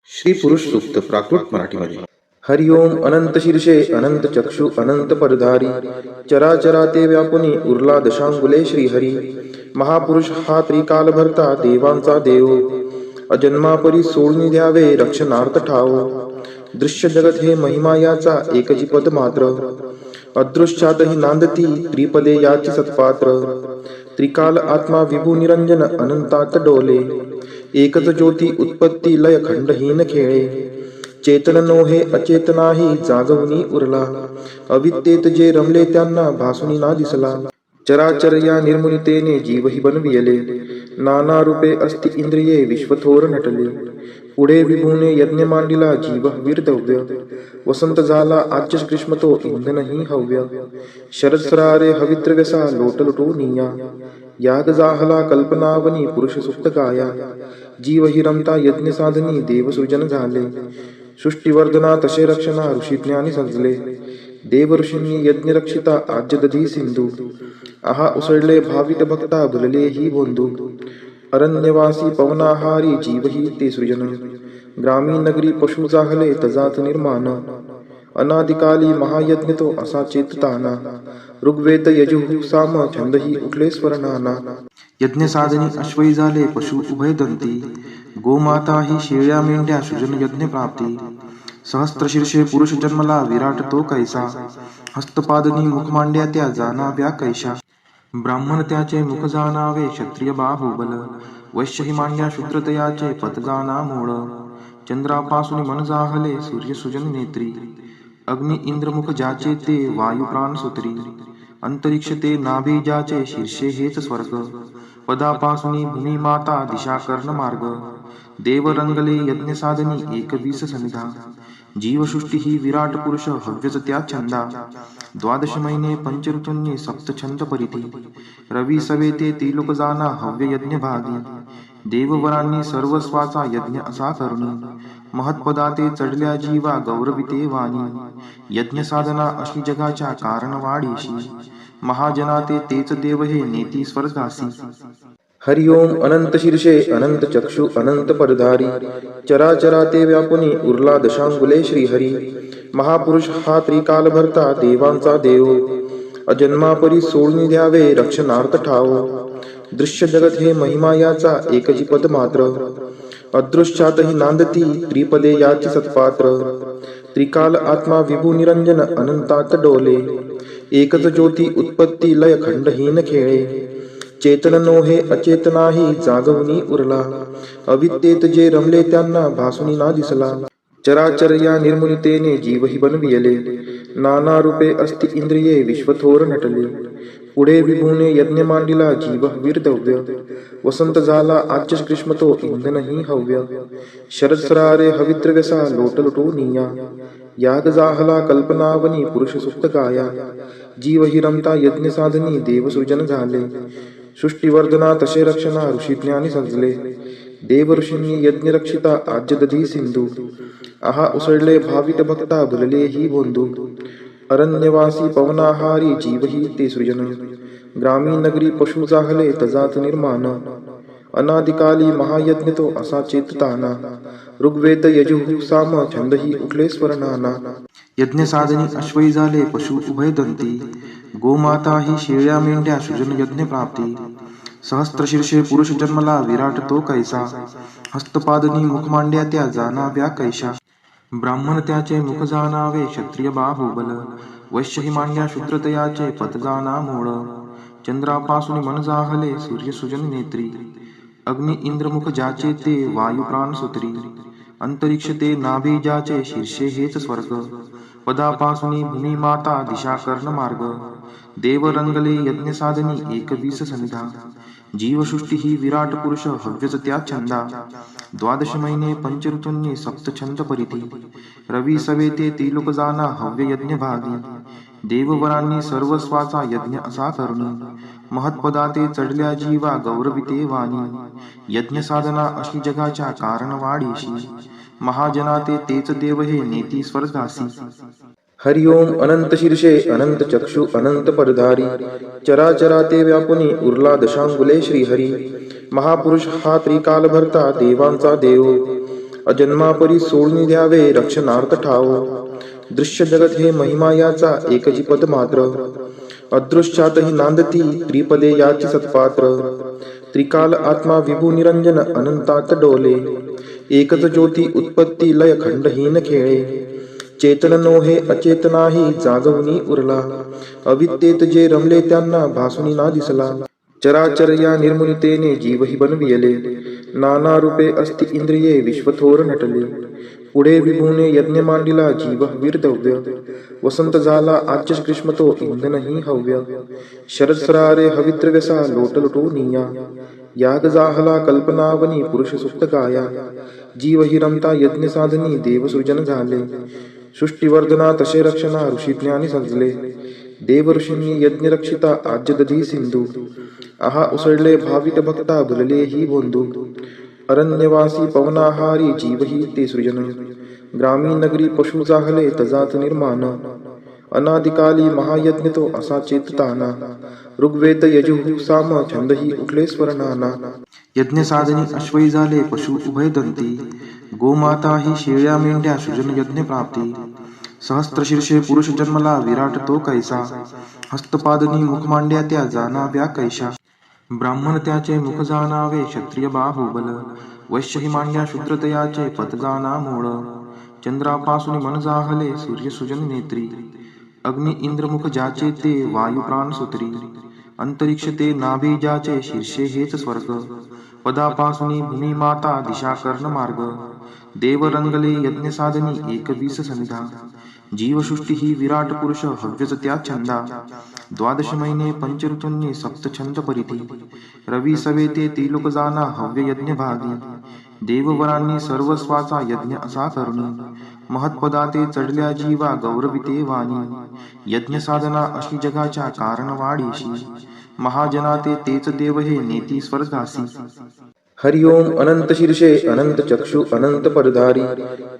श्री पुरुष सूक्त प्राकृत मराठीमध्ये. हरि ओम. अनंत शीर्षे अनंत चक्षु अनंत परधारी, चराचरा ते व्यापुनी उरला दशांगुले श्रीहरी. महापुरुष हा त्रिकाल भरता देवांचा देव, अजन्मापरी सोडून द्यावे रक्षणार्थ ठाव. दृश्य जगत हे महिमा याचा एकची पद मात्र, अदृश्यातही नांदती त्रिपदे याची सत्पात्र. त्रिकाल आत्मा विभू निरंजन अनंतात डोले, एकच ज्योती उत्पत्ती लय खंडहीन खेळे. चेतन नोहे अचेतनाही जागवणी उरला, अविद्येत जे रमले त्यांना भासुनी ना दिसला. चराचर या निर्मुनितेने जीवही बनविले, नाना रूपे अस्ति इंद्रिये विश्वथोर नटले. पुढे विभूने यज्ञ मांडिला जीव वीरदव्य, वसंत झाला आज्य ग्रीष्म तो इंधनही हव्य. शरद सरारे हविद्रव्यसा लोटलुटू निया, याग जाहला कल्पनावनी पुरुष सुप्त गाया. जीव हि रमता यज्ञ साधनी देवसृजन झाले, सृष्टीवर्धना तसे रक्षणा ऋषी ज्ञानी सजले. देव ऋषींनी यज्ञ रक्षिता आज्य दधी सिंधू, आहा उसळले भाविक भक्ता भुलले ही बोंधू. अरण्यवासी पवनाहारी जीव ही ते सृजन, ग्रामीण नगरी पशु जाहले तजात निर्माण. अनादिकाली महायज्ञ तो असा चेतताना, ऋग्वेद यजुः साम छंदही उठले स्वर्णाना. यज्ञ साधनी अश्वई झाले पशु उभय दंती, गोमाता ही शेळ्या मेंढ्या सृजन यज्ञ प्राप्ती. सहस्त्रशीर्षे पुरुष जन्मला विराट तो कैसा, हस्तपादनी मुख मांड्या त्या जाणाव्या कैशा. ब्राह्मण त्याचे मुख जाणावे क्षत्रिय बाहुबल, वैश्य ही मांड्या शूद्रतयाचे पद जाणा मूळ. चंद्रापासून मन जाहले सूर्य सुजन नेत्री, अग्नि इंद्रमुख ज्याचे ते वायू प्राण सुत्री. अंतरिक्ष ते नाभी ज्याचे शीर्षे हेच स्वर्ग, पदापासून भूमी माता दिशा कर्ण मार्ग. देव रंगले यज्ञ साधनी एकवीस समिधा, जीवसृष्टी ही विराट पुरुष हव्यच त्या छंदा. द्वादश महिने पंचऋतूंनी सप्त छंद परिधी, रवी सवेते त्रिलोक जाना हव्य यज्ञ भागी. देववरांनी सर्वस्वाचा यज्ञ असा करुणी, महत्पदाते चढल्या जीवा गौरविते वाणी. यज्ञ साधना अशी जगाच्या कारण वाढीशी, महाजनाते तेच देव हे नेती स्वर्गासी. हरि ओम. अनंत शीर्षे अनंत चक्षु अनंत परधारी, चराचरा ते व्यापुनी उरला दशांगुले श्रीहरी. महापुरुष हा त्रिकाल भरता देवांचा देव, अजन्मापरी सोडून द्यावे रक्षणार्थ ठाव. दृश्य जगत हे महिमा याचा एकची पद मात्र, अदृश्यातही नांदती त्रिपदे याची सत्पात्र. त्रिकाल आत्मा विभू निरंजन अनंतात डोले, एकच ज्योती उत्पत्ती लय खंडहीन खेळे. चेतन नोहे अचेतनाही जागवणी उरला, अविद्येत जे रमले त्यांना भासुनी ना दिसला. चराचर या निर्मुनितेने जीवही बनविले, नाना रूपे अस्ति इंद्रिये विश्वथोर नटले. पुढे विभूने यज्ञ मांडिला जीव वीरदव्य, वसंत झाला आज्य ग्रीष्म तो इंधनही हव्य. शरद सरारे हविद्रव्यसा लोटलुटू निया, याग जाहला कल्पनावनी पुरुष सुप्त गाया. जीव हि रमता यज्ञ साधनी देवसृजन झाले, सृष्टीवर्धना तसे रक्षणा ऋषी ज्ञानी सजले. देव ऋषींनी यज्ञ रक्षिता आज्य दधी सिंधू, आहा उसळले भाविक भक्ता भुलले ही बोंधू. अरण्यवासी पवनाहारी जीव ही ते सृजन, ग्रामीण नगरी पशु जाहले तजात निर्माण. अनादिकाली महायज्ञ तो असा चेतताना, ऋग्वेद यजुः साम छंदही उठले स्वर्णाना. यज्ञ साधनी अश्वई झाले पशु उभय दंती, गोमाता ही शेळ्या मेंढ्या सृजन यज्ञ प्राप्ती. सहस्त्रशीर्षे पुरुष जन्मला विराट तो कैसा, हस्तपादनी मुख मांड्या त्या जाणाव्या कैशा. ब्राह्मण त्याचे मुख जाणावे क्षत्रिय बाहुबल, वैश्य ही मांड्या शूद्रतयाचे पद जाणा मूळ. चंद्रापासून मन जाहले सूर्य सुजन नेत्री, अग्नि इंद्रमुख ज्याचे ते वायू प्राण सुत्री. अंतरिक्ष ते नाभी ज्याचे शीर्षे हेच स्वर्ग, पदापासून भूमी माता दिशा कर्ण मार्ग. देव रंगले यज्ञ साधनी एकवीस समिधा, जीवसृष्टी ही विराट पुरुष हव्यच त्या छंदा. द्वादश महिने पंचऋतूंनी सप्त छंद परिधी, रवी सवेते त्रिलोक जाना हव्य यज्ञ भागी. देववरांनी सर्वस्वाचा यज्ञ असा करुणी, महत्पदाते चढल्या जीवा गौरविते वाणी. यज्ञ साधना अशी जगाच्या कारण वाढीशी, महाजनाते तेच देव हे नेती स्वर्गासी. हरि ओम. अनंत शीर्षे अनंत चक्षु अनंत परधारी, चराचरा ते व्यापुनी उरला दशांगुले श्रीहरी. महापुरुष हा त्रिकाल भरता देवांचा देव, अजन्मापरी सोडून द्यावे रक्षणार्थ ठाव. दृश्य जगत हे महिमा याचा एकची पद मात्र. अदृश्यातही नांदती त्रिपदे याची सत्पात्र. त्रिकाल आत्मा विभू निरंजन अनंतात डोले. एकच ज्योती उत्पत्ती लय खंडहीन खेळे. चेतन नोहे अचेतनाही जागवणी उरला. अविद्येत जे रमले त्यांना भासुनी ना दिसला. चराचर या निर्मुनितेने जीवही बनविले. नाना रूपे अस्ति इंद्रिये विश्वथोर नटले. पुढे विभूने यज्ञ मांडिला जीव वीरदव्य. वसंत झाला आज्य ग्रीष्मतो इंधनही हव्य. शरद सरारे हवित्रव्यसा लोट लुटोनिया. याग जाहला कल्पनावनी पुरुष सुप्त गाया. जीव हि रमता यज्ञ साधनी देवसृजन झाले. सृष्टीवर्धना तसे रक्षणा ऋषी ज्ञानी सजले. देव ऋषींनी यज्ञ रक्षिता आज्य दधी सिंधू. आहा उसळले भाविक भक्ता भुलले ही बोंधू. अरण्यवासी पवनाहारी जीवही ते सृजन. ग्रामीण नगरी पशु जाहले तजात निर्माण. अनादिकाली महायज्ञ तो असा चेतताना. ऋग्वेद यजुः साम छंदही उठले स्वरनाना. यज्ञ साधनी अश्वई झाले पशु उभय दंती. गोमाता ही शेळ्या मेंढ्या सृजन यज्ञ प्राप्ती. सहस्त्रशीर्षे पुरुष जन्मला विराट तो कैसा. हस्तपादनी मुख मांड्या त्या जाणाव्या कैशा. ब्राह्मण त्याचे मुख जाणावे क्षत्रिय बाहुबल. वैश्य ही मांड्या शूद्रतयाचे पद जाणा मूळ. चंद्रापासून मन जाहले सूर्य सृजन नेत्री. अग्नि इंद्र मुख ज्याचे ते वायू प्राण सूत्री. अंतरिक्ष ते नाभी ज्याचे शीर्षे हेच स्वर्ग. पदापासून भूमी माता दिशा कर्ण मार्ग. देव रंगले यज्ञ साधनी एकवीस समिधा. जीवसृष्टी ही विराट पुरुष हव्यच त्या छंदा. द्वादश महिने पंच ऋतूंनी सप्त छंद परिधी. रवी सवे ते त्रिलोक जाना हव्य यज्ञ भागी. देववरांनी सर्वस्वाचा यज्ञ असा करुणी. महत्पदा ते चढल्या जीवा गौरविते वाणी. यज्ञ साधना अशी जगाच्या कारण वाढीशी. महाजना तेच देव हे नेती स्वर्गासी. हरिओम अनंत शीर्षे अनंत चक्षु अनंत परधारी.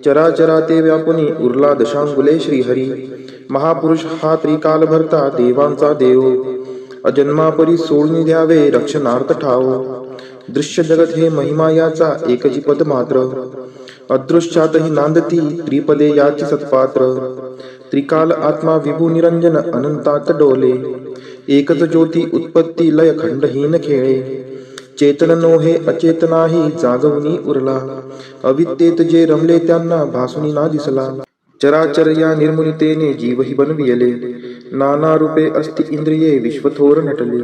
चराचरा ते व्यापुनी उरला दशांगुले श्रीहरी. महापुरुष हा त्रिकाल भरता देवांचा देव. अजन्मापरी सोडून द्यावे रक्षणार्थ ठाव. दृश्य जगत हे महिमा याचा एकची पद मात्र. अदृश्यातही नांदती त्रिपदे याची सत्पात्र. त्रिकाल आत्मा विभू निरंजन अनंतात डोले. एकच ज्योती उत्पत्ती लय खंडहीन खेळे. चेतन नोहे अचेतनाही जागवणी उरला. अविद्येत जे रमले त्यांना भासुनी ना दिसला. चराचर या निर्मुनितेने जीवही बनविले. नाना रूपे अस्ति इंद्रिये विश्वथोर नटले.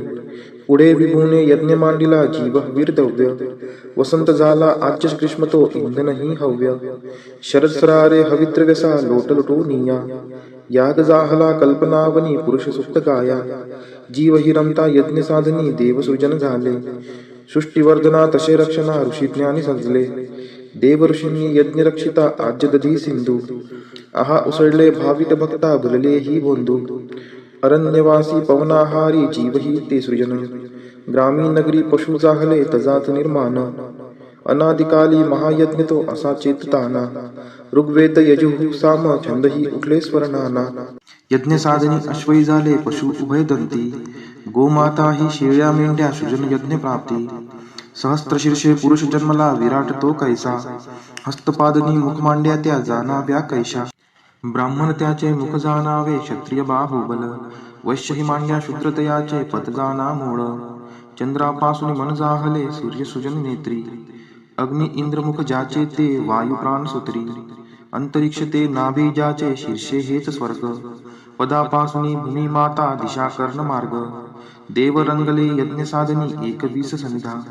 पुढे विभूने यज्ञ मांडिला जीव वीरदव्य. वसंत झाला आज्य ग्रीष्मतो इंधनही हव्य. शरद सरारे हवित्रव्यसा लोट लुटोनिया. याग जाहला कल्पनावनी पुरुष सुप्त गाया. जीव हि रमता यज्ञ साधनी देवसृजन झाले. सृष्टीवर्धना तसे रक्षणा ऋषी ज्ञानी सजले. देव ऋषींनी यज्ञ रक्षिता आज्य दधी सिंधू. आहा उसळले भाविक भक्ता भुलले ही बोंधू. अरण्यवासी पवनाहारी जीवही ते सृजन. ग्रामीण नगरी पशु जाहले तजात निर्माण. अनादिकाली महायज्ञ तो असा चेतताना. ऋग्वेद यजुः साम छंदही उठले स्वरनाना. यज्ञ साधनी अश्वई झाले पशु उभय दंती. गोमाता ही शेळ्या मेंढ्या सृजन यज्ञ प्राप्ती. सहस्त्रशीर्षे पुरुष जन्मला विराट तो कैसा. हस्तपादनी मुख मांड्या त्या जाणाव्या कैशा. ब्राह्मण त्याचे मुख जाणावे क्षत्रिय बाहुबल. वैश्य ही मांड्या शूद्रतयाचे पद जाणा मूळ. चंद्रापासून मन जाहले सूर्य सृजन नेत्री. अग्नि इंद्र मुख ज्याचे ते वायू प्राण सूत्री. अंतरिक्ष ते नाभी ज्याचे शीर्षे हेच स्वर्ग. पदापासून भूमी माता दिशा कर्ण मार्ग. देव रंगले यज्ञ साधनी एकवीस समिधा.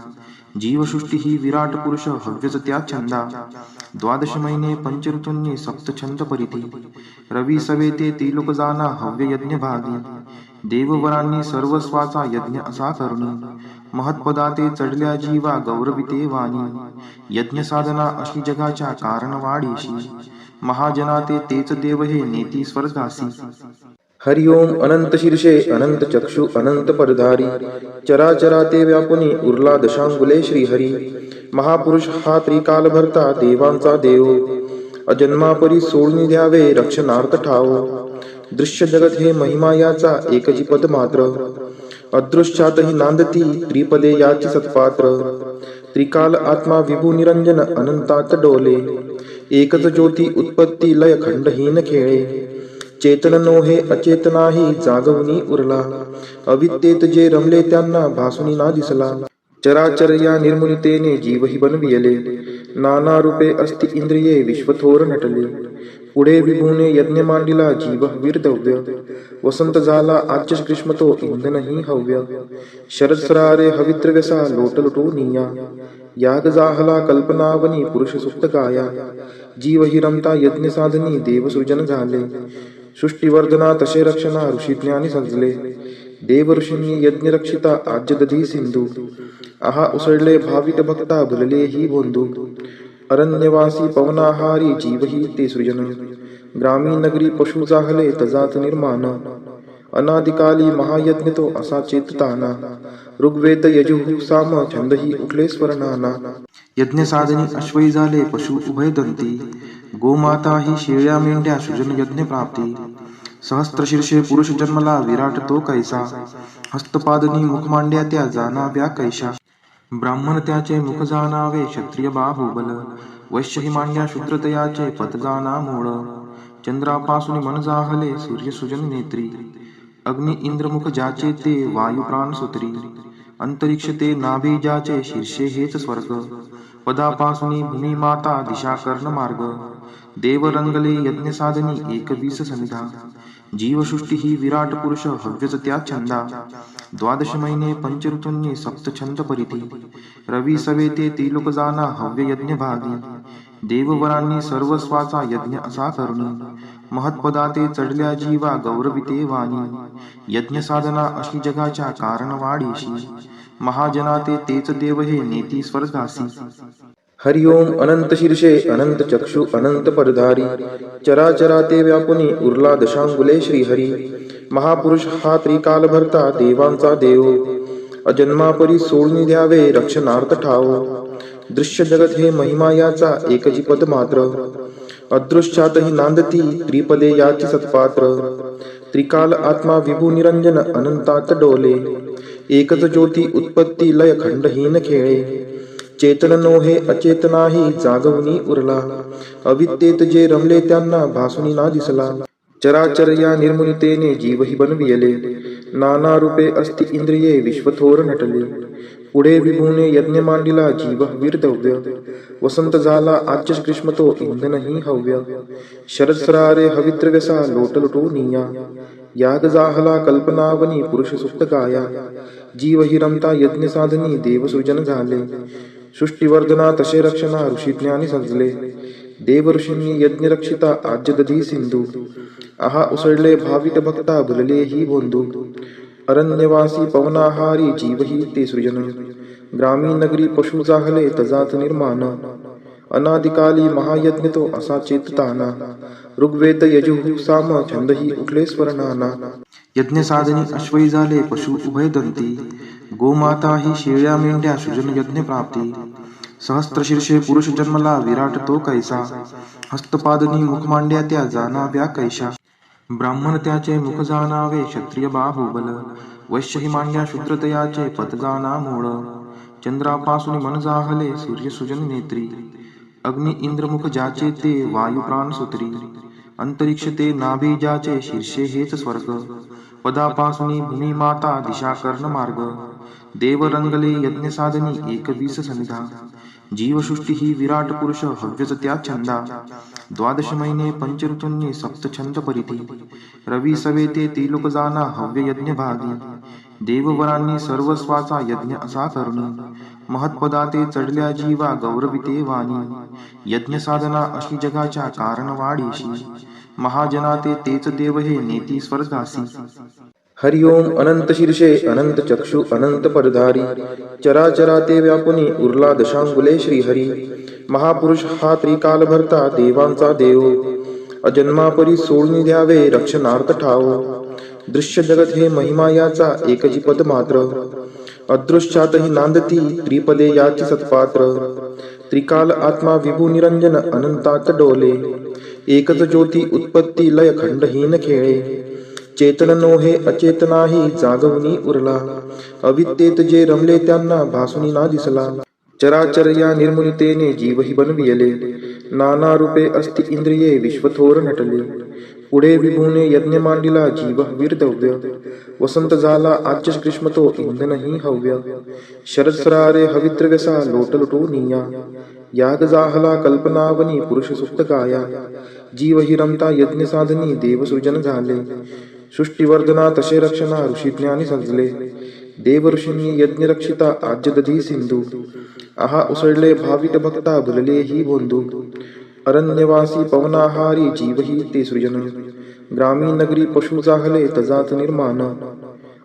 जीवसृष्टी ही विराट पुरुष हव्यच त्या छंदा. द्वादश महिने पंच ऋतूंनी सप्त छंद परिधी. रवी सवे ते त्रिलोक जाना हव्य यज्ञ भागी. देववरांनी सर्वस्वाचा यज्ञ असा करुणी. महत्पदा ते चढल्या जीवा गौरविते वाणी. यज्ञ साधना अशी जगाच्या कारण वाढीशी. महाजना तेच देव हे नेती स्वर्गासी. हरिओम अनंत शीर्षे अनंत चक्षु अनंत परधारी. चराचरा ते व्यापुनी उरला दशांगुले श्रीहरी. महापुरुष हा त्रिकाल भरता देवांचा देव. अजन्मापरी सोडून द्यावे रक्षणार्थ ठाव. दृश्य जगत हे महिमा याचा एकची पद मात्र. अदृश्यातही नांदती त्रिपदे याची सत्पात्र. त्रिकाल आत्मा विभू निरंजन अनंतात डोले. एकच ज्योती उत्पत्ती लय खंडहीन खेळे चेतन नोहे अचेतनाही जागवणी उरला अविद्येत जे रमले त्यांना भासुनी ना दिसला चराचर या निर्मुनितेने जीवही बनविले नाना रूपे अस्ति इंद्रिये विश्वथोर नटले पुढे विभूने यज्ञ मांडिला जीव वीरदव्य वसंत झाला आज्य ग्रीष्म तो इंधनही हव्य शरद सरारे हविद्रव्यसा लोटलुटो निया याग जाहला कल्पनावनी पुरुष सुप्त गाया जीव हि रमता यज्ञ साधनी देवसृजन झाले सृष्टीवर्धना तसे रक्षणा ऋषी ज्ञानी सजले देव ऋषींनी यज्ञ रक्षिता आज्य दधी सिंधू आहा उसळले भाविक भक्ता भुलले ही बोंधू अरण्यवासी पवनाहारी जीवही ते सृजन ग्रामीण नगरी पशु जाहले तजात निर्माण अनादिकाली महायज्ञ तो असा चेतताना ऋग्वेद यजुः साम छंदही उठले स्वरनाना यज्ञ साधनी अश्वई झाले पशु उभय दंती गोमाता ही शेळ्या मेंढ्या सृजन यज्ञ प्राप्ती सहस्त्रशीर्षे पुरुष जन्मला विराट तो कैसा हस्तपादनी मुख मांड्या त्या जाणाव्या कैशा ब्राह्मण त्याचे मुख जाणावे क्षत्रिय बाहुबल वैश्य ही मांड्या शूद्रतयाचे पद जाणा मूळ चंद्रापासून मन जाहले सूर्य सुजन नेत्री अग्नि इंद्र मुख ज्याचे ते वायू प्राण सुत्री अंतरिक्ष ते नाभी ज्याचे शीर्षे हेच स्वर्ग पदापासून भूमी माता दिशा कर्ण मार्ग देव रंगले यज्ञ साधनी एकवीस समिधा जीवसृष्टी ही विराट पुरुष हव्यच त्या छंदा द्वादश महिने पंचऋतूंनी सप्त छंद परिधी रवी सवेते त्रिलोक जाना हव्य यज्ञ भागी देववरांनी सर्वस्वाचा यज्ञ असा करुणी महत्पदाते चढल्या जीवा गौरविते वाणी यज्ञ साधना अशी जगाच्या कारण वाढीशी महाजनाते तेच देव हे नेती स्वर्गासी हरिओम अनंत शीर्षे अनंत चक्षु अनंत परधारी चराचरा ते व्यापुनी उरला दशांगुले श्रीहरी महापुरुष हा त्रिकाल भरता देवांचा देव अजन्मापरी सोडून द्यावे रक्षणार्थ ठाव दृश्य जगत हे महिमा याचा एकची पद मात्र अदृश्यातही नांदती त्रिपदे याची सत्पात्र त्रिकाल आत्मा विभू निरंजन अनंतात डोले एकच ज्योती उत्पत्ती लय खंडहीन खेळे चेतन नोहे अचेतनाही जागवणी उरला अविद्येत जे रमले त्यांना भासुनी ना दिसला चराचर या निर्मुनितेने जीवही बनविले नाना रूपे अस्ति इंद्रिये विश्वथोर नटले पुढे विभूने यज्ञ मांडिला जीव वीरदव्य वसंत झाला आज्य ग्रीष्म तो इंधनही हव्य शरद सरारे हविद्रव्यसा लोटलुटो निया याग जाहला कल्पनावनी पुरुष सुप्त गाया जीव हि रमता यज्ञ साधनी देवसृजन झाले सृष्टीवर्धना तसे रक्षणा ऋषी ज्ञानी सजले देव ऋषींनी यज्ञ रक्षिता आज्य दधी सिंधू आहा उसळले भाविक भक्ता भुलले ही बोंधू अरण्यवासी पवनाहारी जीवही ते सृजन ग्रामीण नगरी पशु जाहले तजात निर्माण अनादिकाली महायज्ञ तो असा चेतताना ऋग्वेद यजुः साम छंदही उठले स्वरनाना यज्ञ साधनी अश्वई झाले पशु उभय दंती गोमाता ही शेळ्या मेंढ्या सृजन यज्ञ प्राप्ती सहस्त्रशीर्षे पुरुष जन्मला विराट तो कैसा हस्तपादनी मुख मांड्या त्या जाणाव्या कैशा ब्राह्मण त्याचे मुख जाणावे क्षत्रिय बाहुबल वैश्य ही मांड्या शूद्रतयाचे पद जाणा मूळ चंद्रापासून मन जाहले सूर्य सुजन नेत्री अग्नि इंद्र मुख ज्याचे ते वायू प्राण सुत्री अंतरिक्ष ते नाभी ज्याचे शीर्षे हेच स्वर्ग पदापासून भूमी माता दिशा कर्ण मार्ग देव रंगले यज्ञ साधनी एकवीस समिधा जीवसृष्टी ही विराट पुरुष हव्यच त्या छंदा द्वादश महिने पंचऋतूंनी सप्त छंद परिधी रवी सवेते त्रिलोक जाना हव्य यज्ञ भागी देववरांनी सर्वस्वाचा यज्ञ असा करुणी महत्पदाते चढल्या जीवा गौरविते वाणी यज्ञ साधना अशी जगाच्या कारण वाढीशी महाजनाते तेच देव हे नेती स्वर्गासी हरिओम अनंत शीर्षे अनंत चक्षु अनंत परधारी चराचरा ते व्यापुनी उरला दशांगुले श्रीहरी महापुरुष हा त्रिकाल भरता देवांचा देव अजन्मापरी सोडून द्यावे रक्षणार्थ ठाव दृश्य जगत हे महिमा याचा एकची पद मात्र अदृश्यातही नांदती त्रिपदे याची सत्पात्र त्रिकाल आत्मा विभू निरंजन अनंतात डोले एकच ज्योती उत्पत्ती लय खंडहीन खेळे चेतन नोहे अचेतनाही जागवणी उरला अविद्येत जे रमले त्यांना भासुनी ना दिसला चराचर या निर्मुनितेने जीवही बनविले नाना रूपे अस्ति इंद्रिये विश्वथोर नटले. पुढे विभूने यज्ञ मांडिला जीव वीरदव्य. वसंत झाला आज्य ग्रीष्म तो इंधनही हव्य. शरद सरारे हविद्रव्यसा लोटलुटो निया. याग जाहला कल्पनावनी पुरुष सुप्त काया. जीव हि रमता यज्ञ साधनी देव सृजन झाले. सृष्टीवर्धना तसे रक्षणा ऋषी ज्ञानी सजले. देव ऋषींनी यज्ञ रक्षिता आज्य दधी सिंधू. आहा उसळले भाविक भक्ता भुलले ही बोंधू. अरण्यवासी पवनाहारी जीव ही ते सृजन. ग्रामीण नगरी पशु जाहले तजात निर्माण.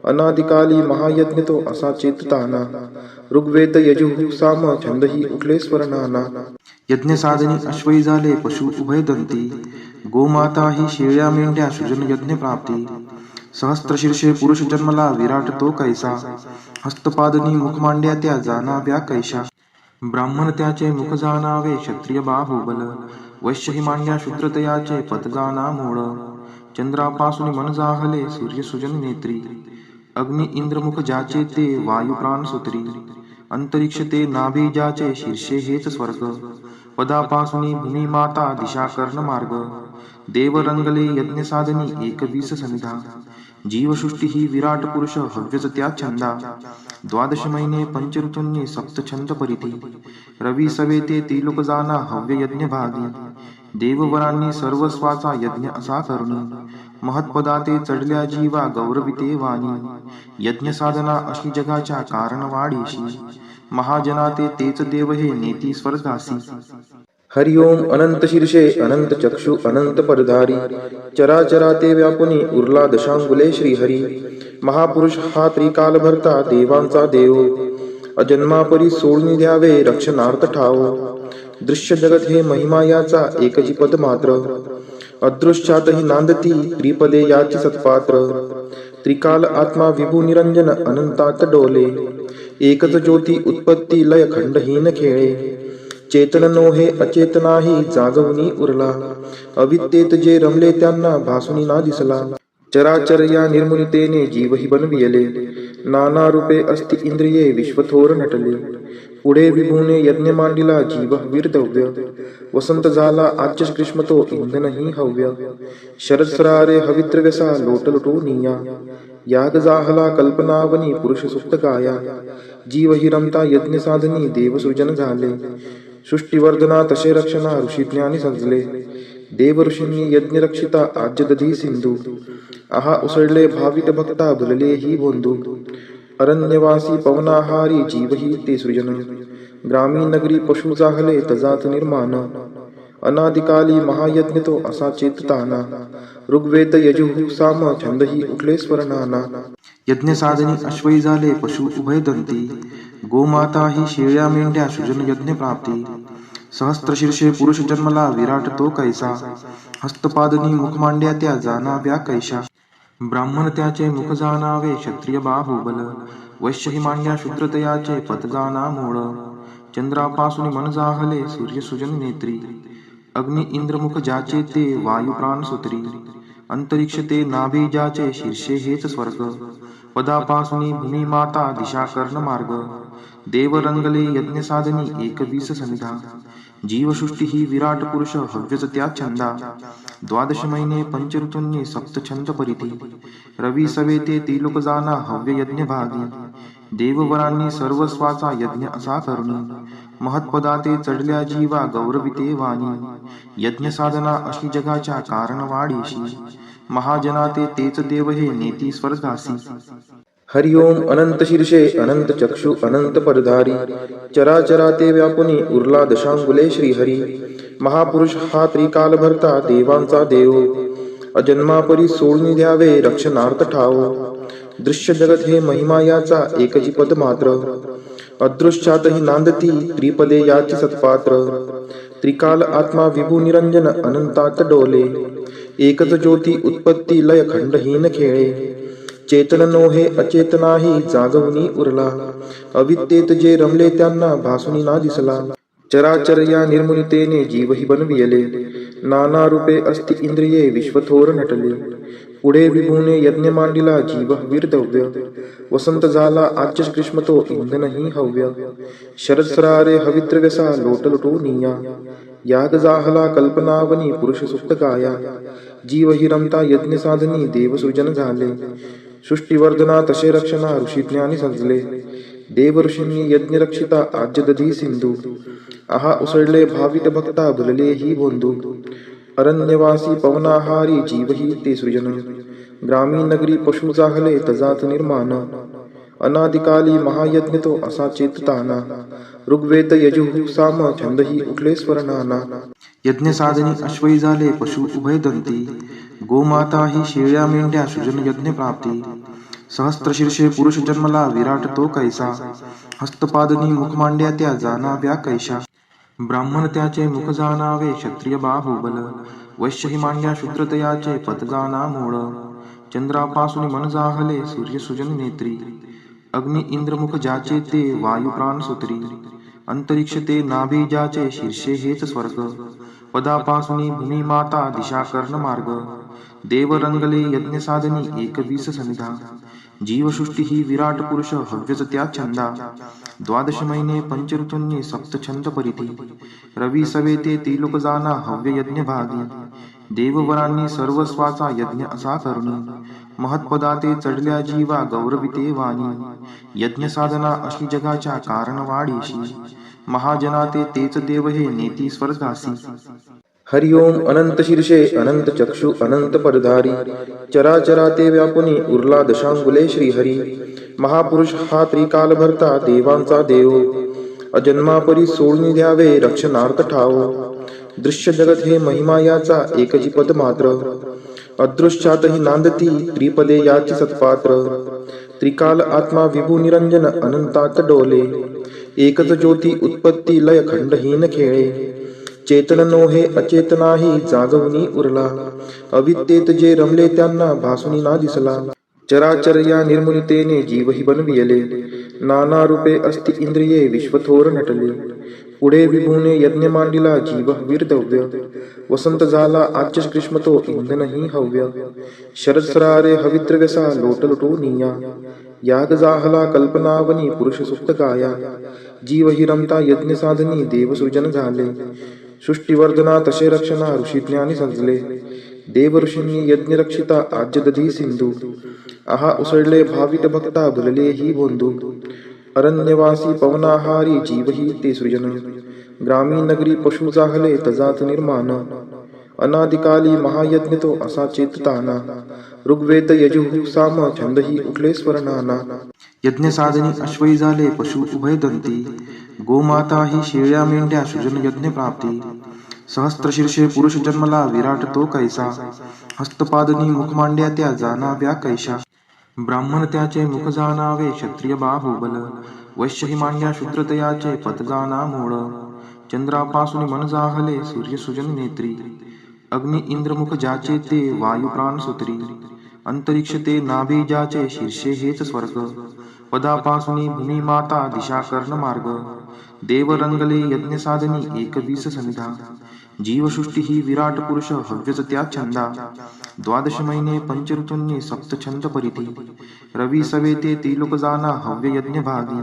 अनादिकाली महायज्ञ तो असा चेतताना. ऋग्वेद यजुः साम छंदही उठले स्वर्णाना. यज्ञ साधनी अश्वई झाले पशु उभय दंती. गोमाता ही शेळ्या मेंढ्या सृजन यज्ञ प्राप्ती. सहस्त्र शीर्षे पुरुष जन्मला विराट तो कैसा. हस्तपादनी मुख मांड्या त्या जाणाव्या कैशा. ब्राह्मण त्याचे मुख जाणावे क्षत्रिय बाहुबल. वैश्य ही मांड्या शूद्रतयाचे पद जाणा मूळ. चंद्रापासून मन जाहले सूर्य सुजन नेत्री. अग्नि इंद्रमुख ज्याचे ते वायू प्राण सूत्री. अंतरिक्ष ते नाभी ज्याचे शीर्षे हेच स्वर्ग. पदापासून भूमी माता दिशा कर्ण मार्ग. देव रंगले यज्ञ साधनी 21 सनिधा. जीवसृष्टी ही विराट पुरुष हव्यच त्या छंदा. 12 महिने पंचऋतूंनी सप्त छंद परिधी. रवी सवेते त्रिलोक जाना हव्य यज्ञ भागी. देववरांनी सर्वस्वाचा यज्ञ असा करुणी. महत्पदाते चढल्या जीवा गौरविते वाणी. यज्ञ साधना अशी जगाच्या कारण वाढीशी. महाजनाते तेच देव हे नेती स्वर्गासी. हरि ओम अनंत शीर्षे अनंत चक्षु अनंत परधारी. चराचराते व्यापुनी उरला दशांगुले श्रीहरी. महापुरुष हा त्रिकाल भरता देवांचा देव. अजन्मापरी सोडून द्यावे रक्षणार्थ ठाव. दृश्य जगत हे महिमा याचा एकची पद मात्र. अदृश्यातही नांदती त्रिपदे याची सत्पात्र. त्रिकाल आत्मा विभू निरंजन अनंतात डोले. एकच ज्योती उत्पत्ती लय खंडहीन खेळे. चेतन नोहे अचेतनाही जागवणी उरला. अविद्येत जे रमले त्यांना भासुनी ना दिसला. चराचर या निर्मुनितेने जीवही बनविले. नाना रूपे अस्ति इंद्रिये विश्वथोर नटले. पुढे विभूने यज्ञ मांडिला जीव वीरदव्य. वसंत झाला आज्य ग्रीष्म तो इंधनही हव्य. शरद सरारे हविद्रव्यसा लोटलुटो निया. याग जाहला कल्पनावनी पुरुष सुप्त काया. जीव हि रमता यज्ञ साधनी देव सृजन झाले. सृष्टीवर्धना तसे रक्षणा ऋषी ज्ञानी सजले. देव ऋषींनी यज्ञ रक्षिता आज्य दधी सिंधू. आहा उसळले भाविक भक्ता भुलले ही बोंधू. अरण्यवासी पवनाहारी जीव ही ते सृजन. ग्रामीण नगरी पशु जाहले तजात निर्माण. अनादिकाली महायज्ञ तो असा चेतताना. ऋग्वेद यजुः साम छंदही उठले स्वर्णाना. यज्ञ साधनी अश्वई झाले पशु उभय दंती. गोमाता ही शेळ्या मेंढ्या सृजन यज्ञ प्राप्ती. सहस्त्र शीर्षे पुरुष जन्मला विराट तो कैसा. हस्तपादनी मुख मांड्या त्या जाणाव्या कैशा. ब्राह्मण त्याचे मुख जाणावे क्षत्रिय बाहुबल. वैश्य ही मांड्या शूद्रतयाचे पद जाणा मूळ. चंद्रापासून मन जाहले सूर्य सुजन नेत्री. अग्नि इंद्रमुख ज्याचे ते वायू प्राण सूत्री. अंतरिक्ष ते नाभी ज्याचे शीर्षे हेच स्वर्ग. पदापासून भूमी माता दिशा कर्ण मार्ग. देव रंगले यज्ञ साधनी 21 सनिधा. जीवसृष्टी ही विराट पुरुष हव्यच त्या छंदा. 12 महिने पंचऋतूंनी सप्त छंद परिधी. रवी सवेते त्रिलोक जाना हव्य यज्ञ भागी. देववरांनी सर्वस्वाचा यज्ञ असा करुणी. महत्पदाते चढल्या जीवा गौरविते वाणी. यज्ञ साधना अशी जगाच्या कारण वाढीशी. महाजनाते तेच देव हे नेती स्वर्गासी. हरि ओम अनंत शीर्षे अनंत चक्षु अनंत परधारी. चराचराते व्यापुनी उरला दशांगुले श्रीहरी. महापुरुष हा त्रिकाल भरता देवांचा देव. अजन्मापरी सोडून द्यावे रक्षणार्थ ठाव. दृश्य जगत हे महिमा याचा एकची पद मात्र. अदृश्यातही नांदती त्रिपदे याची सत्पात्र. त्रिकाल आत्मा विभू निरंजन अनंतात डोले. एकच ज्योती उत्पत्ती लय खंडहीन खेळे. चेतन नोहे अचेतनाही जागवणी उरला. अविद्येत जे रमले त्यांना भासुनी ना दिसला. चराचर या निर्मुनितेने जीवही बनविले. नाना रूपे अस्ति इंद्रिये विश्वथोर नटले. पुढे विभूने यज्ञ मांडिला जीव वीरदव्य. वसंत झाला आज्य ग्रीष्म तो इंधनही हव्य. शरद सरारे हविद्रव्यसा लोटलुटो निया. याग जाहला कल्पनावनी पुरुष सुप्त गाया जीव हि रमता यज्ञ साधनी देव सृजन झाले सृष्टीवर्धना तसे रक्षणा ऋषी ज्ञानी सजले देव ऋषींनी यज्ञ रक्षिता आज्य दधी सिंधू आहा उसळले भावित भक्ता भुलले ही बोंधू अरण्यवासी पवनाहारी जीव ही ते सृजन ग्रामीण नगरी पशु जाहले तजात निर्माण अनादिकाली महायज्ञ तो असा चेतताना ऋग्वेद यजुः साम छंदही उठले स्वरनाना यज्ञ साधनी अश्वई झाले पशु उभय दंती गोमाता ही शेळ्या मेंढ्या सृजन यज्ञ प्राप्ती सहस्त्र शीर्षे पुरुष जन्मला विराट तो कैसा हस्तपादनी मुख मांड्या त्या जाणाव्या कैशा ब्राह्मण त्याचे मुख जाणावे क्षत्रिय बाहुबल वैश्य ही मांड्या शूद्रतयाचे पद जाणा मूळ चंद्रापासून मन जाहले सूर्य सुजन नेत्री अग्नि इंद्र मुख ज्याचे ते वायू प्राण सूत्री अंतरिक्ष ते नाभी ज्याचे शीर्षे हेच स्वर्ग पदापासून भूमी माता दिशा कर्ण मार्ग देव रंगले यज्ञ साधनी एकवीस समिधा जीवसृष्टी ही विराट पुरुष हव्यच त्या छंदा द्वादश महिने पंचऋतूंनी सप्त छंद परिधी रवी सवेते त्रिलोक जाना हव्य यज्ञ भागी देववरांनी सर्वस्वाचा यज्ञ असा करुणी महत्पदाते चढल्या जीवा गौरविते वाणी यज्ञ साधना अशी जगाच्या कारण वाढीशी महाजनाते तेच देव हे नेती स्वर्गासी हरिओम अनंत शीर्षे अनंत चक्षु अनंत परधारी चराचराते व्यापुनी उरला दशांगुले श्रीहरी महापुरुष हा त्रिकाल भरता देवांचा देव अजन्मापरी सोडून द्यावे रक्षणार्थ ठाव दृश्य जगत हे महिमा याचा एकची पद मात्र अदृश्यातही नांदती त्रिपदे याची सत्पात्र त्रिकाल आत्मा विभू निरंजन अनंतात डोले एकच ज्योती उत्पत्ती लय खंडहीन खेळे चेतन नोहे अचेतनाही जागवणी उरला अविद्येत जे रमले त्यांना भासुनी ना दिसला चराचर या निर्मुनितेने जीवही बनविले नाना रूपे अस्ति इंद्रिये विश्वथोर नटले पुढे विभूने यज्ञ मांडिला जीव वीरदव्य वसंत झाला आच्य ग्रीष्म तो इंधनही हव्य शरद सरारे हविद्रव्यसा लोटलुटो निया याग जाहला कल्पनावनी पुरुष सुप्त गाया जीव हि रमता यज्ञ साधनी देव सृजन झाले सृष्टीवर्धना तसे रक्षणा ऋषी ज्ञानी सजले देव ऋषींनी यज्ञ रक्षिता आज्य दधी सिंधू आहा उसळले भावित भक्ता भुलले ही बोंधू अरण्यवासी पवनाहारी जीव ही ते सृजन ग्रामीण नगरी पशु जाहले तजात निर्माण अनादिकाली महायज्ञ तो असा चेतताना ऋग्वेद यजुः साम छंदही उठले स्वरनाना यज्ञ साधनी अश्वई झाले पशु उभय दंती गोमाता ही शेळ्या मेंढ्या सृजन यज्ञ प्राप्ती सहस्त्र शीर्षे पुरुष जन्मला विराट तो कैसा हस्तपादनी मुख मांड्या त्या जाणाव्या कैशा ब्राह्मण त्याचे मुख जाणावे क्षत्रिय बाहुबल वैश्य ही मांड्या शूद्रतयाचे पद जाणा मूळ चंद्रापासून मन जाहले सूर्य सुजन नेत्री अग्नि इंद्र मुख ज्याचे ते वायू प्राण सूत्री अंतरिक्ष ते नाभी ज्याचे शीर्षे हेच स्वर्ग पदापासून भूमी माता दिशा कर्ण मार्ग देव रंगले यज्ञ साधनी एकवीस समिधा जीवसृष्टी ही विराट पुरुष हव्यच त्या छंदा द्वादश महिने पंचऋतूंनी सप्त छंद परिधी रवी सवेते त्रिलोक जाना हव्य यज्ञ भागी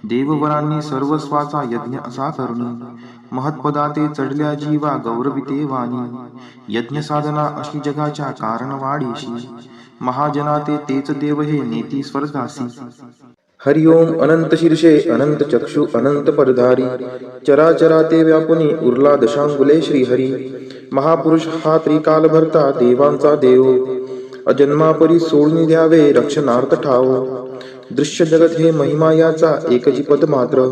देववरांनी सर्वस्वाचा यज्ञ असा करुणी महत्पदाते चढल्या जीवा गौरविते वाणी यज्ञ साधना अशी जगाच्या कारण वाढीशी महाजनाते तेच देव हे नेती स्वर्गासी हरिओम अनंत शीर्षे अनंत चक्षु अनंत परधारी चराचराते व्यापुनी उरला दशांगुले श्रीहरी महापुरुष हा त्रिकाल भरता देवांचा देव अजन्मापरी सोडून द्यावे रक्षणार्थ ठाव दृश्य जगत हे महिमा याचा एकची पद मात्र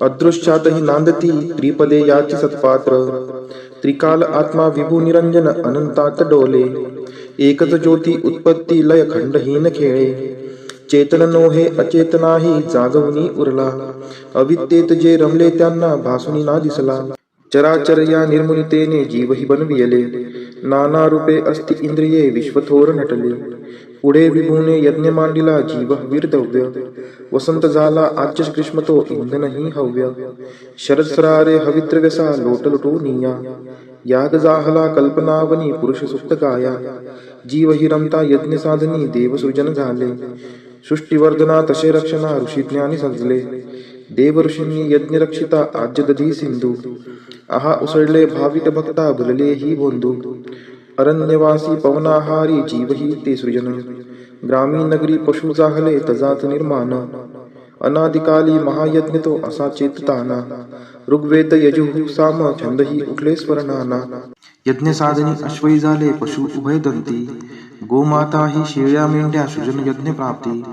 अदृश्यातही नांदती त्रिपदे याची सत्पात्र त्रिकाल आत्मा विभू निरंजन अनंतात डोले एकच ज्योती उत्पत्ती लय खंडहीन खेळे चेतन नोहे अचेतनाही जागवणी उरला अविद्येत जे रमले त्यांना भासुनी ना दिसला चराचर या निर्मुनितेने जीवही बनविले नाना रूपे अस्ति इंद्रिये विश्वथोर नटले पुढे विभूने यज्ञ मांडिला जीव वीरदव्य वसंत झाला आच्य ग्रीष्म तो इंधनही हव्य शरद सरारे हविद्रव्यसा लोटलुटो निया याग जाहला कल्पनावनी पुरुष सुप्त गाया जीव हि रमता यज्ञ साधनी देव सृजन झाले सृष्टीवर्धना तसे रक्षणा ऋषी ज्ञानी सजले देवऋषींनी यज्ञरक्षिता आज्य दधी सिंधू. आहा उसळले भाविक भक्ता भुलले ही बोंधू. अरण्यवासी पवनाहारी जीवही ते सृजन. ग्रामीण नगरी पशु जाहले तजात निर्माण. अनादिकाली महायज्ञ तो असा चेतताना. ऋग्वेद यजुः साम छंदही उठले स्वरनाना. यज्ञ साधनी अश्वई झाले पशु उभय दंती. गोमाता ही शेळ्या मेंढ्या सृजन यज्ञ प्राप्ती.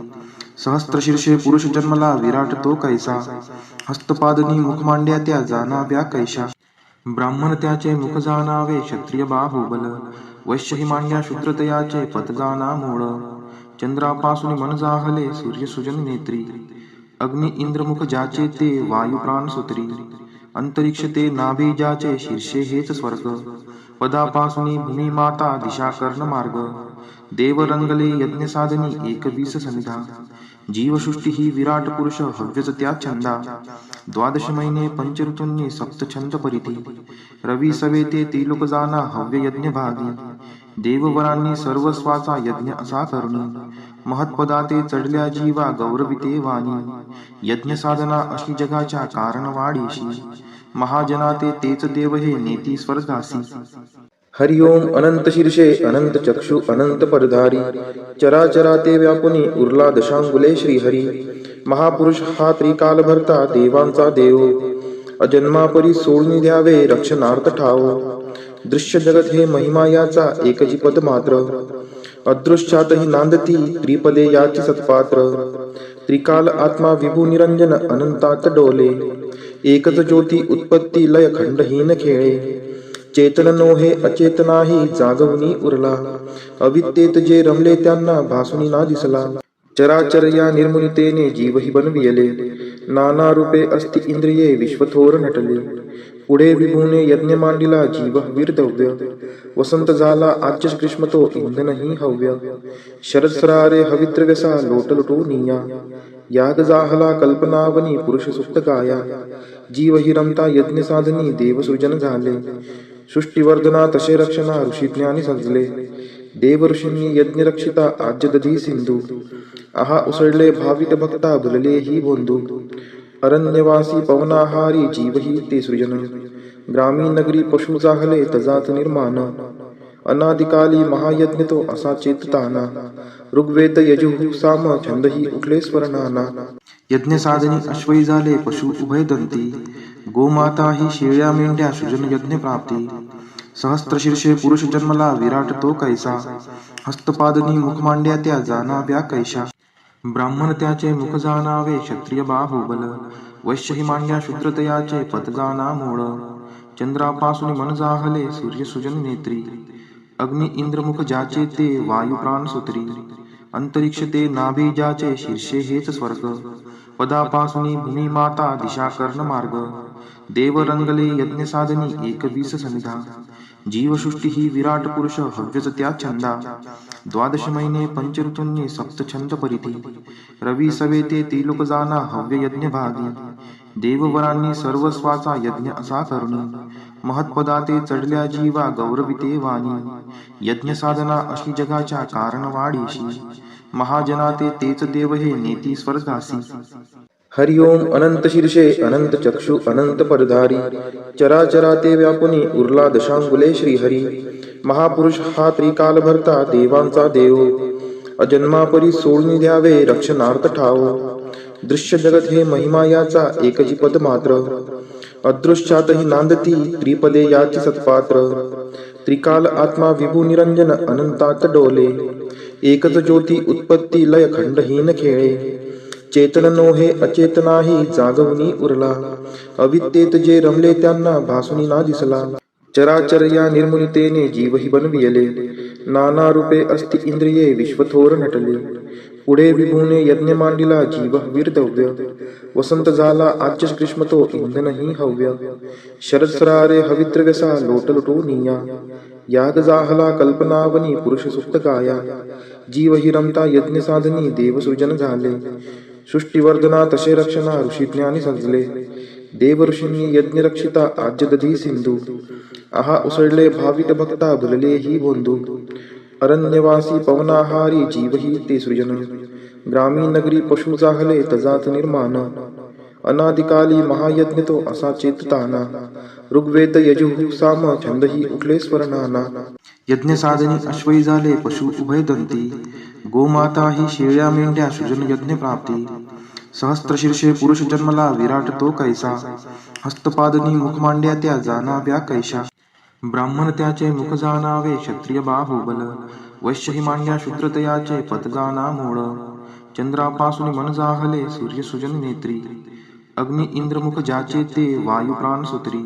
सहस्त्रशीर्षे पुरुष जन्मला विराट तो कैसा. हस्तपादनी मुख मांड्या त्या जाणाव्या कैशा. ब्राह्मण त्याचे मुख जाणावे क्षत्रिय बाहुबल. वैश्य ही मांड्या शूद्रतयाचे पद जाणा मूळ. चंद्रापासून मन जाहले सूर्य सुजन नेत्री. अग्नि इंद्र मुख ज्याचे ते वायू प्राण सुत्री. अंतरिक्ष ते नाभी ज्याचे शीर्षे हेच स्वर्ग. पदापासून भूमी माता दिशा कर्ण मार्ग. देव रंगले यज्ञ साधनी 21 सनिधा. जीवसृष्टी ही विराट पुरुष हव्यच त्या छंदा. 12 महिने पंचऋतूंनी सप्त छंद परिधी. रवी सवेते त्रिलोक जाना हव्य यज्ञ भागी. देववरांनी सर्वस्वाचा यज्ञ असा करुणी. महत्पदाते चढल्या जीवा गौरविते वाणी. यज्ञ साधना अशी जगाच्या कारण वाढीशी. महाजनाते तेच देव हे नेती स्वर्गासी. हरि ओम अनंत शीर्षे अनंत चक्षु अनंत परधारी. चराचरा ते व्यापुनी उरला दशांगुले श्रीहरी. महापुरुष हा त्रिकाल भरता देवांचा देव. अजन्मापरी सोडून द्यावे रक्षणार्थ ठाव. दृश्य जगत हे महिमा याचा एकची पद मात्र. अदृश्यातही नांदती त्रिपदे याची सत्पात्र. त्रिकाल आत्मा विभू निरंजन अनंतात डोले. एकच ज्योती उत्पत्ती लय खंडहीन खेळे. चेतन नोहे अचेतनाही जागवणी उरला. अविद्येत जे रमले त्यांना भासुनी ना दिसला. चराचर या निर्मुनितेने जीवही बनविले. नाना रूपे अस्ति इंद्रिये विश्वथोर नटले. पुढे विभूने यज्ञ मांडिला जीव वीरदव्य. वसंत झाला आज्य ग्रीष्म तो इंधनही हव्य. शरद सरारे हविद्रव्यसा लोटलुटो निया. याग जाहला कल्पनावनी पुरुष सुप्त गाया. जीवही रमता यज्ञ साधनी देवसृजन झाले. सृष्टीवर्धना तसे रक्षणा ऋषी ज्ञानी सजले. देव ऋषींनी यज्ञ रक्षिता आज्य दधी सिंधू. आहा उसळले भाविक भक्ता भुलले ही बोंधू. अरण्यवासी पवनाहारी जीवही ते सृजन. ग्रामीण नगरी पशु जाहले तजात निर्माण. अनादिकाली महायज्ञ तो असा चेतताना. ऋग्वेद यजुः साम छंदही उठले स्वरनाना. यज्ञ साधनी अश्वई झाले पशु उभय दंती. गोमाता ही शेळ्या मेंढ्या सृजन यज्ञ प्राप्ती. सहस्त्रशीर्षे पुरुष जन्मला विराट तो कैसा. हस्तपादनी मुख मांड्या त्या जाणाव्या कैशा. ब्राह्मण त्याचे मुख जाणावे क्षत्रिय बाहुबल. वैश्य ही मांड्या शूद्रतयाचे पद जाणा मूळ. चंद्रापासून मन जाहले सूर्य सुजन नेत्री. अग्नि इंद्र मुख ज्याचे ते वायू प्राण सुत्री. अंतरिक्ष ते नाभी ज्याचे शीर्षे हेच स्वर्ग. पदापासून भूमी माता दिशा कर्ण मार्ग. देव रंगले यज्ञ साधनी 21 सनिधा. जीवसृष्टी ही विराट पुरुष हव्यच त्या छंदा. 12 महिने पंचऋतूंनी सप्त छंद परिधी. रवी सवेते त्रिलोक जाना हव्य यज्ञ भागी. देववरांनी सर्वस्वाचा यज्ञ असा करुणी. महत्पदाते चढल्या जीवा गौरविते वाणी. यज्ञ साधना अशी जगाच्या कारण वाढीशी. महाजनाते तेच देव हे नेती स्वर्गासी. हरि ओम अनंत शीर्षे अनंत चक्षु अनंत परधारी. चराचरा ते व्यापुनी उरला दशांगुले श्रीहरी. महापुरुष हा त्रिकाल भरता देवांचा देव. अजन्मापरी सोडून द्यावे रक्षणार्थ ठाव. दृश्य जगत हे महिमा याचा एकची पद मात्र. अदृश्यातही नांदती त्रिपदे याची सत्पात्र. त्रिकाल आत्मा विभू निरंजन अनंतात डोले. एकच ज्योती उत्पत्ती लय खंडहीन खेळे. चेतन नोहे अचेतनाही जागवणी उरला. अविद्येत जे रमले त्यांना भासुनी ना दिसला. चराचर या निर्मुनितेने जीवही बनविले. नाना रूपे अस्ति इंद्रिये विश्वथोर नटले. पुढे विभूने यज्ञ मांडिला जीव वीरदव्य. वसंत झाला आज्य ग्रीष्म तो इंधनही हव्य. शरद सरारे हविद्रव्यसा लोटलुटो निया. याग जाहला कल्पनावनी पुरुष सुप्त गाया. जीवही रमता यज्ञ साधनी देवसृजन झाले. सृष्टीवर्धना तसे रक्षणा ऋषी ज्ञानी सजले. देव ऋषींनी यज्ञ रक्षिता आज्य दधी सिंधू. आहा उसळले भाविक भक्ता भुलले ही बोंधू. अरण्यवासी पवनाहारी जीवही ते सृजन. ग्रामीण नगरी पशु जाहले तजात निर्माण. अनादिकाली महायज्ञ तो असा चेतताना ऋग्वेद यजुः साम छंदही उठले स्वरनाना. यज्ञ साधनी अश्वई झाले पशु उभयदंती, गोमाता ही शेळ्या मेंढ्या सृजन यज्ञ प्राप्ती. सहस्त्रशीर्षे पुरुष जन्मला विराट तो कैसा, हस्तपादनी मुख मांड्या त्या जाणाव्या कैशा. ब्राह्मण त्याचे मुख जाणावे क्षत्रिय बाहुबल, वैश्य ही मांड्या शूद्रतयाचे पद जाणा मूळ. चंद्रापासून मन जाहले सूर्य सुजन नेत्री, अग्नि इंद्रमुख ज्याचे ते वायू प्राण सूत्री.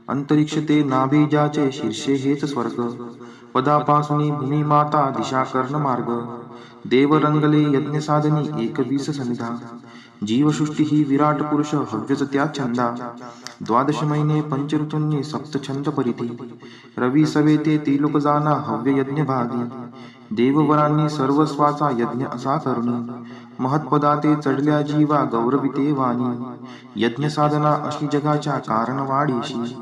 अंतरिक्ष ते नाभी ज्याचे शीर्षे हेच स्वर्ग, पदापासून भूमी माता दिशा कर्ण मार्ग. देव रंगले यज्ञ साधनी 21 सनिधा, जीवसृष्टी ही विराट पुरुष हव्यच त्या छंदा. 12 महिने पंच ऋतूंनी सप्त छंद परिधी, रवी सवे ते त्रिलोक जाना हव्य यज्ञ भागी. देववरांनी सर्वस्वाचा यज्ञ असा करुणी, महत्पदा ते चढल्या जीवा गौरविते वाणी. यज्ञ साधना अशी जगाच्या कारण वाढीशी,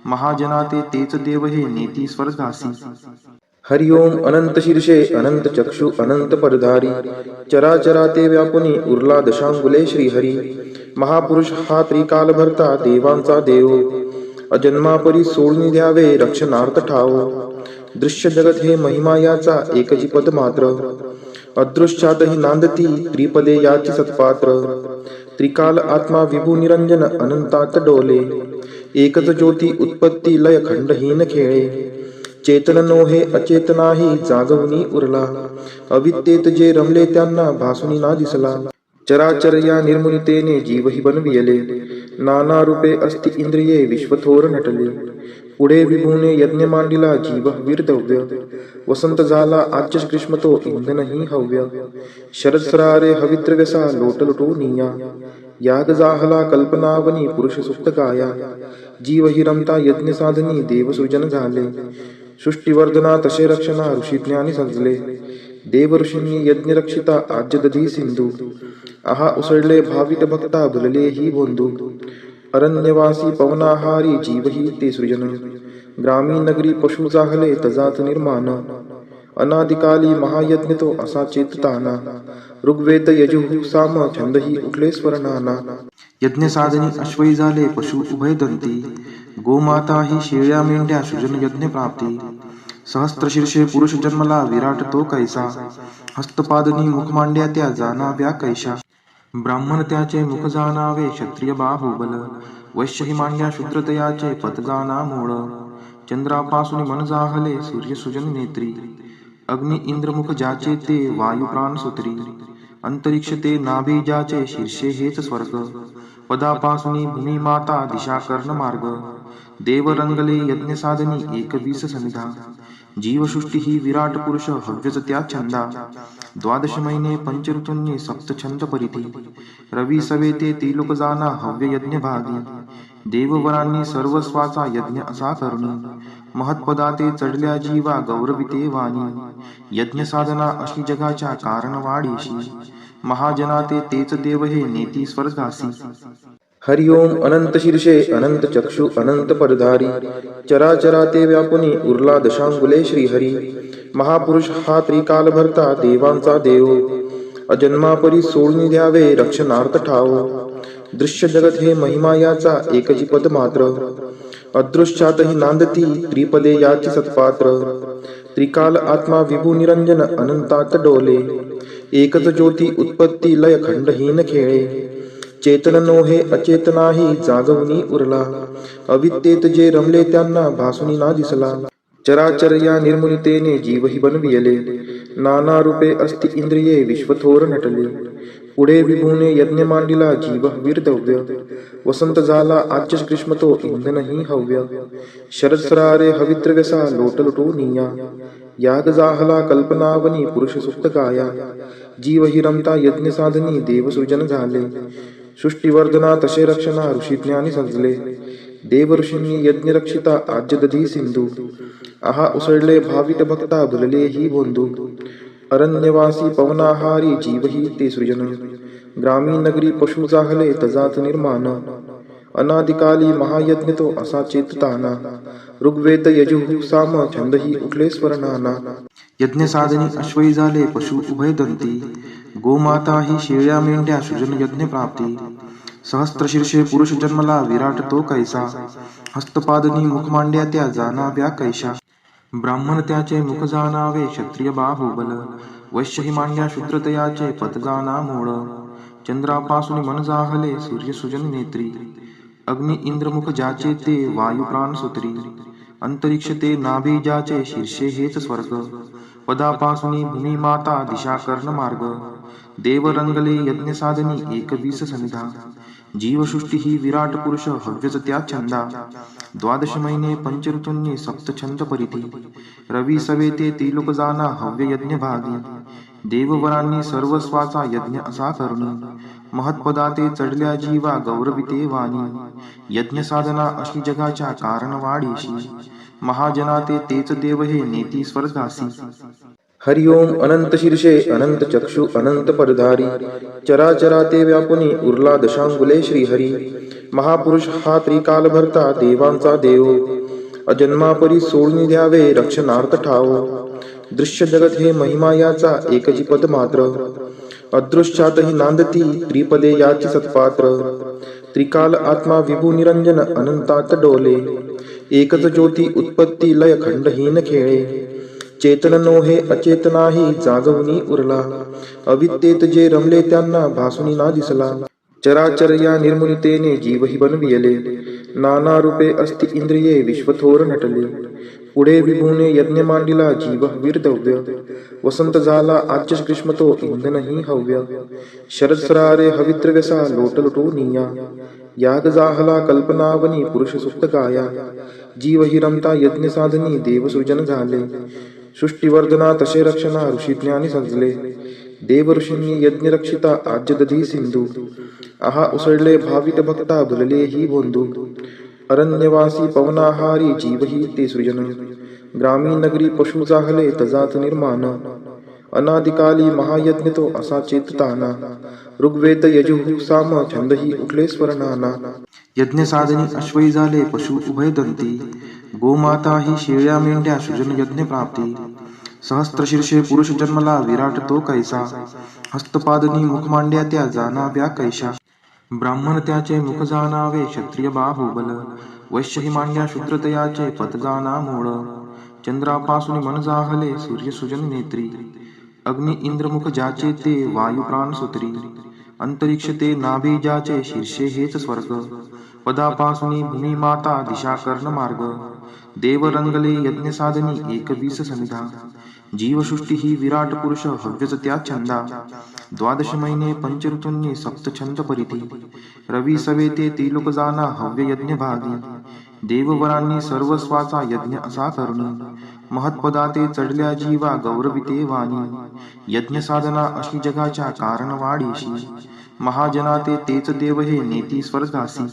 महाजना तेच देव हे नेती स्वर्गासी. हरिओम अनंत शीर्षे अनंत चक्षु अनंत परधारी, चराचरा ते व्यापुनी उरला दशांगुले श्रीहरी. महापुरुष हा त्रिकाल भरता देवांचा देव, अजन्मापरी सोडून द्यावे रक्षणार्थ ठाव. दृश्य जगत हे महिमा याचा एकची पद मात्र, अदृश्यातही नांदती त्रिपदे याची सत्पात्र. त्रिकाल आत्मा विभू निरंजन अनंतात डोले, एकच ज्योती उत्पत्ती लय खंडहीन खेळे. चेतन नोहे अचेतनाही जागवणी उरला, अविद्येत जे रमले त्यांना भासुनी ना दिसला. चराचर या निर्मुनितेने जीवही बनविले, नाना रूपे अस्ति इंद्रिये विश्वथोर नटले. पुढे विभूने यज्ञ मांडिला जीव वीरदव्य, वसंत झाला आज्य ग्रीष्म तो इंधनही हव्य. शरद सरारे हवित्रव्यसा लोटलुटो निया, याग जाहला कल्पनावनी पुरुष सुप्त गाया. जीव हि रमता यज्ञ साधनी देवसृजन झाले, सृष्टीवर्धना तसे रक्षणा ऋषी ज्ञानी सजले. देव ऋषींनी यज्ञ रक्षिता आज्य दधी सिंधू, आहा उसळले भावित भक्ता भुलले ही बोंधू. अरण्यवासी पवनाहारी जीव ही ते सृजन, ग्रामीण नगरी पशु जाहले तजात निर्माण. अनादिकाली महायज्ञ तो असा चेतताना, ऋग्वेद यजुः साम छंदही उठले स्वरनाना. यज्ञ साधनी अश्वई झाले पशु उभयदंती, गोमाता ही शेळ्या मेंढ्या सृजन यज्ञ प्राप्ती. सहस्त्रशीर्षे पुरुष जन्मला विराट तो कैसा, हस्तपादनी मुख मांड्या त्या जाणाव्या कैशा. ब्राह्मण त्याचे मुख जाणावे क्षत्रिय बाहुबल, वैश्य ही मांड्या शूद्रतयाचे पद जाणा मूळ. चंद्रापासून मन जाहले सूर्य सुजन नेत्री, अग्नि इंद्रमुख ज्याचे ते वायू प्राण सूत्री. अंतरिक्ष ते नाभी ज्याचे शीर्षे हेच स्वर्ग, पदापासून भूमी माता दिशा कर्ण मार्ग. देव रंगले यज्ञ साधनी 21 सनिधा, जीवसृष्टी ही विराट पुरुष हव्यच त्या छंदा. 12 महिने पंच ऋतूंनी सप्त छंद परिधी, रवी सवे ते त्रिलोक जाना हव्य यज्ञ भागी. देववरांनी सर्वस्वाचा यज्ञ असा करुणी, महत्पदा ते चढल्या जीवा गौरविते वाणी. यज्ञ साधना अशी जगाच्या कारण वाढीशी, महाजना तेच देव हे नेती स्वर्गासी. हरिओम अनंत शीर्षे अनंत चक्षु अनंत परधारी, चराचरा ते व्यापुनी उरला दशांगुले श्रीहरी. महापुरुष हा त्रिकाल भरता देवांचा देव, अजन्मापरी सोडून द्यावे रक्षणार्थ ठाव. दृश्य जगत हे महिमा याचा एकची पद मात्र, अदृश्यातही नांदती त्रिपदे याची सत्पात्र. त्रिकाल आत्मा विभू निरंजन अनंतात डोले, एकच ज्योती उत्पत्ती लय खंडहीन खेळे. चेतन नोहे अचेतनाही जागवणी उरला, अविद्येत जे रमले त्यांना भासुनी ना दिसला. चराचर या निर्मुनितेने जीवही बनविले, नाना रूपे अस्ति इंद्रिये विश्वथोर नटले. पुढे विभूने यज्ञ मांडिला जीव वीरदव्य, वसंत झाला आज्य ग्रीष्म तो इंधनही हव्य. शरद सरारे हवित्रव्यसा लोटलुटो निया, याग जाहला कल्पनावनी पुरुष सुप्त गाया. जीव हि रमता यज्ञ साधनी देवसृजन झाले, सृष्टीवर्धना तसे रक्षणा ऋषी ज्ञानी सजले. देव ऋषींनी यज्ञ रक्षिता आज्य दधी सिंधू, आहा उसळले भावित भक्ता भुलले ही बोंधू. अरण्यवासी पवनाहारी जीव ही ते सृजन, ग्रामीण नगरी पशु जाहले तजात निर्माण. अनादिकाली महायज्ञ तो असा चेतताना, ऋग्वेद यजुः साम छंदही उठले स्वरनाना. यज्ञ साधनी अश्वई झाले पशु उभयदंती, गोमाता ही शेळ्या मेंढ्या सृजन यज्ञ प्राप्ती. सहस्त्रशीर्षे पुरुष जन्मला विराट तो कैसा, हस्तपादनी मुख मांड्या त्या जाणाव्या कैशा. ब्राह्मण त्याचे मुख जाणावे क्षत्रिय बाहुबल, वैश्य ही मांड्या शूद्रतयाचे पद जाणा मूळ. चंद्रापासून मन जाहले सूर्य सुजन नेत्री, अग्नि इंद्र मुख ज्याचे ते वायू प्राण सूत्री. अंतरिक्ष ते नाभी ज्याचे शीर्षे हेच स्वर्ग, पदापासून भूमी माता दिशा कर्ण मार्ग. देव रंगले यज्ञ साधनी 21 समिधा, जीवसृष्टी ही विराट पुरुष हव्यच त्या छंदा. 12 महिने पंच ऋतूंनी सप्त छंद परिधी, रवी सवेते त्रिलोक जाना हव्य यज्ञ भागी. देववरांनी सर्वस्वाचा यज्ञ असा करुणी, महत्पदाते चढल्या जीवा गौरविते वाणी. यज्ञ साधना अशी जगाच्या कारण वाढीशी, महाजनाते तेच देव हे नेती स्वर्गासी. हरि ओम अनंत शीर्षे अनंत चक्षु अनंत परधारी, चराचराते व्यापुनी उरला दशांगुले श्रीहरी. महापुरुष हा त्रिकाल भरता देवांचा देव, अजन्मापरी सोडून द्यावे रक्षणार्थ ठाव. दृश्य जगत हे महिमा याचा एकची पद मात्र, अदृश्यातही नांदती त्रिपदे याची सत्पात्र. त्रिकाल आत्मा विभू निरंजन अनंतात डोले, एकच ज्योती उत्पत्ती लय खंडहीन खेळे. चेतन नोहे अचेतनाही जागवणी उरला, अविद्येत जे रमले त्यांना भासुनी ना दिसला. चराचर या निर्मुनितेने जीवही बनविले, नाना रूपे अस्ति इंद्रिये विश्वथोर नटले. पुढे विभूने यज्ञ मांडिला जीव वीरदव्य, वसंत झाला आजच ग्रीष्म तो इंधनही हव्य. शरद सरारे हविद्रव्यसा लोटलुटो निया, याग जाहला कल्पनावनी पुरुष सुप्त गाया. जीव हि रमता यज्ञ साधनी देवसृजन झाले, सृष्टीवर्धना तसे रक्षणा ऋषी ज्ञानी सजले. देव ऋषींनी यज्ञ रक्षिता आज्य दधी सिंधू, आहा उसळले भावित भक्ता भुलले ही बोंधू. अरण्यवासी पवनाहारी जीव ही ते सृजन, ग्रामीण नगरी पशु जाहले तजात निर्माण. अनादिकाली महायज्ञ तो असा चेतताना, ऋग्वेद यजुः साम छंदही उठले स्वरनाना. यज्ञ साधनी अश्वई झाले पशु उभयदंती, गोमाता ही शेळ्या मेंढ्या सृजन यज्ञ प्राप्ती. सहस्त्रशीर्षे पुरुष जन्मला विराट तो कैसा, हस्तपादनी मुख मांड्या त्या जाणाव्या कैशा. ब्राह्मण त्याचे मुख जाणावे क्षत्रिय बाहुबल, वैश्य ही मांड्या शूद्रतयाचे पद जाणा मूळ. चंद्रापासून मन जाहले सूर्य सुजन नेत्री, अग्नि इंद्र मुख ज्याचे ते वायू प्राण सूत्री. अंतरिक्ष ते नाभी ज्याचे शीर्षे हेच स्वर्ग, पदापासून भूमी माता दिशा कर्ण मार्ग. देव रंगले यज्ञ साधनी 21 समिधा, जीवसृष्टी ही विराट पुरुष हव्यच त्या छंदा. 12 महिने पंच ऋतूंनी सप्त छंद परिधी, रवी सवेते त्रिलोक जाना हव्य यज्ञ भागी. देववरांनी सर्वस्वाचा यज्ञ असा करुणी, महत्पदाते चढल्या जीवा गौरविते वाणी. यज्ञ साधना अशी जगाच्या कारण वाढीशी, महाजनाते तेच देव हे नेती स्वर्गासी.